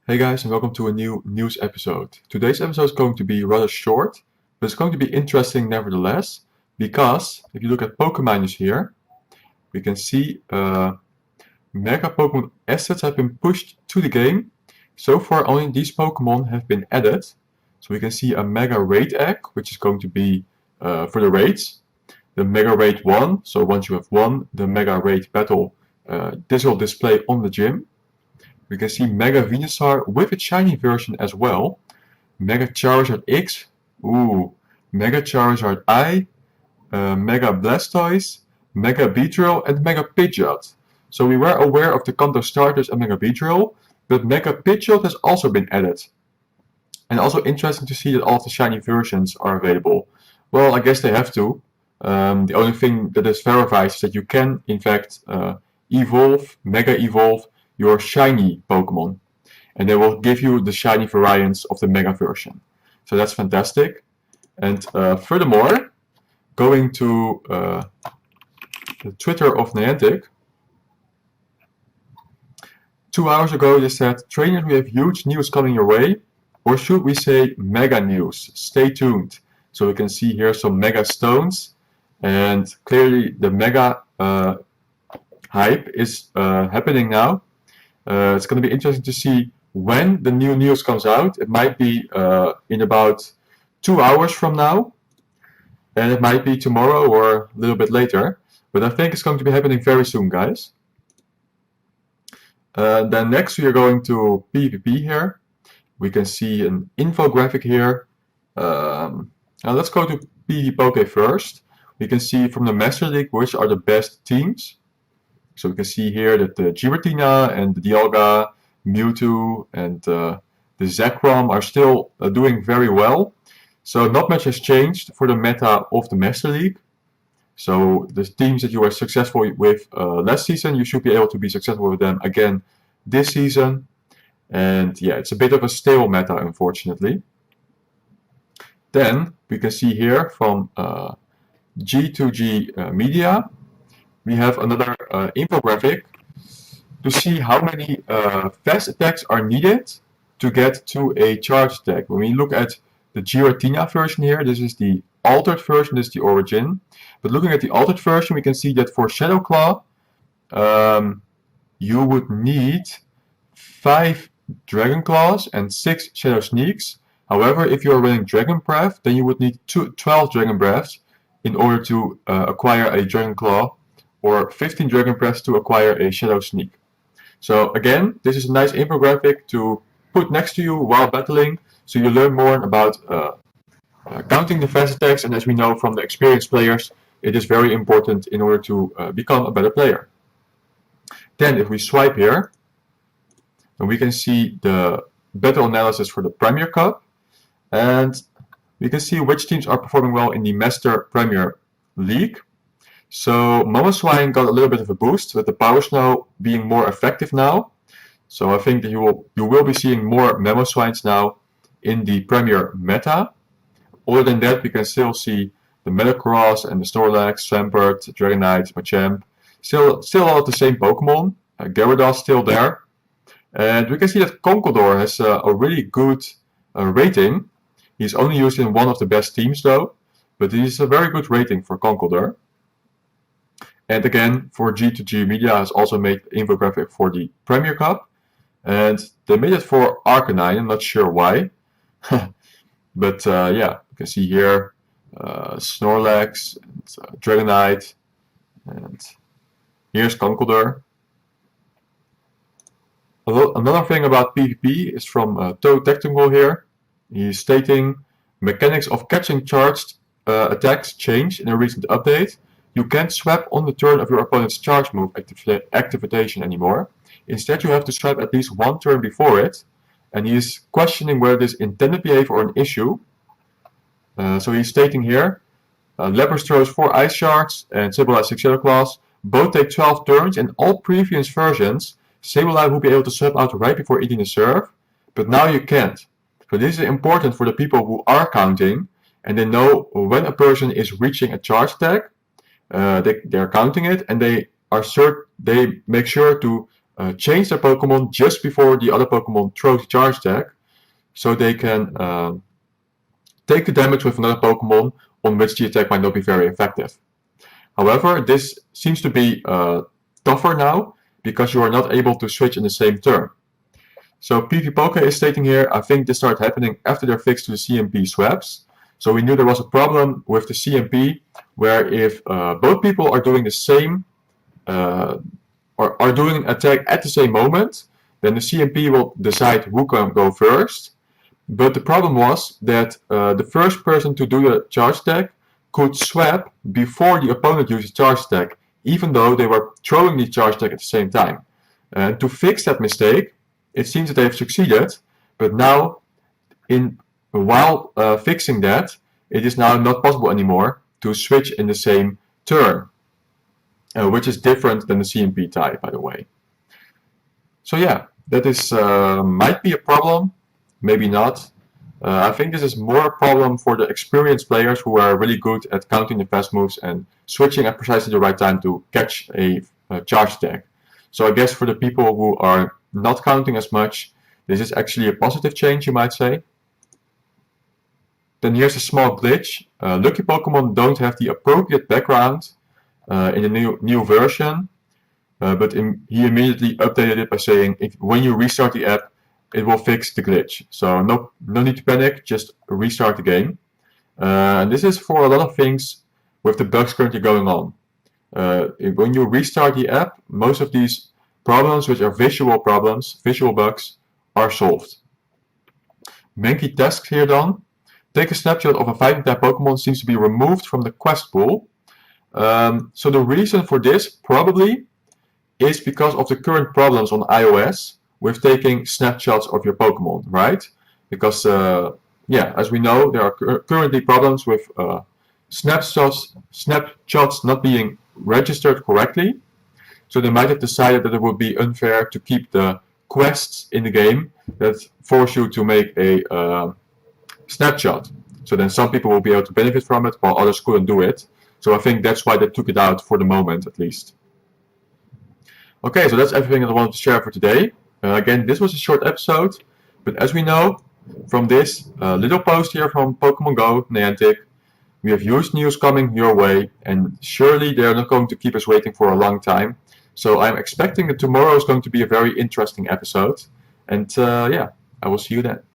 Hey guys, and welcome to a new news episode. Today's episode is going to be rather short, but it's going to be interesting nevertheless, because if you look at Pokemon news here, we can see Mega Pokemon assets have been pushed to the game. So far, only these Pokemon have been added. So we can see a Mega Raid Egg, which is going to be for the raids. The Mega Raid 1, so once you have won the Mega Raid battle, this will display on the gym. We can see Mega Venusaur with its shiny version as well. Mega Charizard X, Mega Charizard I, Mega Blastoise, Mega Beedrill, and Mega Pidgeot. So we were aware of the Kanto starters and Mega Beedrill, but Mega Pidgeot has also been added. And also interesting to see that all of the shiny versions are available. Well, I guess they have to. The only thing that is verified is that you can, in fact, Mega Evolve your shiny Pokemon. And they will give you the shiny variants of the Mega version. So that's fantastic. And furthermore, going to the Twitter of Niantic, 2 hours ago they said, trainers, we have huge news coming your way. Or should we say mega news? Stay tuned. So we can see here some mega stones. And clearly the mega hype is happening now. It's going to be interesting to see when the new news comes out. It might be in about 2 hours from now. And it might be tomorrow or a little bit later. But I think it's going to be happening very soon, guys. Then next we are going to PvP here. We can see an infographic here. Now let's go to PVPoke first. We can see from the Master League which are the best teams. So we can see here that the Giratina and the Dialga, Mewtwo and the Zekrom are still doing very well. So not much has changed for the meta of the Master League. So the teams that you were successful with last season, you should be able to be successful with them again this season. And yeah, it's a bit of a stale meta, unfortunately. Then we can see here from G2G Media, we have another infographic to see how many fast attacks are needed to get to a charge attack. When we look at the Giratina version here, this is the altered version, this is the origin. But looking at the altered version, we can see that for Shadow Claw, you would need 5 Dragon Claws and 6 Shadow Sneaks. However, if you are running Dragon Breath, then you would need 12 Dragon Breaths in order to acquire a Dragon Claw, or 15 Dragon Breaths to acquire a Shadow Sneak. So again, this is a nice infographic to put next to you while battling, so you learn more about counting the fast attacks, and as we know from the experienced players, it is very important in order to become a better player. Then if we swipe here, and we can see the battle analysis for the Premier Cup, and we can see which teams are performing well in the Master Premier League. So Mamoswine got a little bit of a boost with the Power Snow being more effective now. So I think that you will be seeing more Mamoswines now in the Premier meta. Other than that, we can still see the Metagross and the Snorlax, Swampert, Dragonite, Machamp. Still all of the same Pokemon. Gyarados still there. And we can see that Conkeldurr has a really good rating. He's only used in one of the best teams though, but he's a very good rating for Conkeldurr. And again, for G2G Media has also made an infographic for the Premier Cup. And they made it for Arcanine, I'm not sure why. But yeah, you can see here Snorlax, and, Dragonite, and here's Conkeldurr. Another thing about PvP is from Toad Technical here. He's stating, mechanics of catching charged attacks changed in a recent update. You can't swap on the turn of your opponent's charge move activation anymore. Instead, you have to swap at least one turn before it. And he is questioning whether this intended behavior or an issue. So he's stating here, Lapras throws 4 Ice Shards and Sableye 6 Shadow Claws. Both take 12 turns. In all previous versions, Sableye will be able to swap out right before eating a serve, but now you can't. So this is important for the people who are counting, and they know when a person is reaching a charge attack, they're counting it, and they make sure to change their Pokemon just before the other Pokemon throws the charge attack, so they can take the damage with another Pokemon on which the attack might not be very effective. However, this seems to be tougher now because you are not able to switch in the same turn. So PVPoke is stating here, I think this started happening after their fix to the CMP swaps. So we knew there was a problem with the CMP where if both people are doing the same or are doing an attack at the same moment, then the CMP will decide who can go first. But the problem was that the first person to do the charge attack could swap before the opponent used the charge attack, even though they were throwing the charge attack at the same time. To fix that mistake, it seems that they have succeeded, but now, while fixing that, it is now not possible anymore to switch in the same turn, which is different than the CMP type, by the way. So yeah, that is might be a problem, maybe not. I think this is more a problem for the experienced players who are really good at counting the fast moves and switching at precisely the right time to catch a charge attack. So I guess for the people who are not counting as much, this is actually a positive change, you might say. Then here's a small glitch. Lucky Pokemon don't have the appropriate background in the new version, but he immediately updated it by saying when you restart the app, it will fix the glitch. So no need to panic, just restart the game. And this is for a lot of things with the bugs currently going on. When you restart the app, most of these problems, which are visual problems, visual bugs, are solved. Mankey tasks here done. Take a snapshot of a fighting type Pokemon seems to be removed from the quest pool. So the reason for this probably is because of the current problems on iOS with taking snapshots of your Pokemon, right? Because, yeah, as we know, there are currently problems with snapshots not being registered correctly. So they might have decided that it would be unfair to keep the quests in the game that force you to make a snapshot. So then some people will be able to benefit from it while others couldn't do it. So I think that's why they took it out for the moment, at least. Okay, so that's everything that I wanted to share for today. Again, this was a short episode, but as we know from this little post here from Pokemon Go, Niantic, we have huge news coming your way, and surely they are not going to keep us waiting for a long time. So I'm expecting that tomorrow is going to be a very interesting episode, and yeah, I will see you then.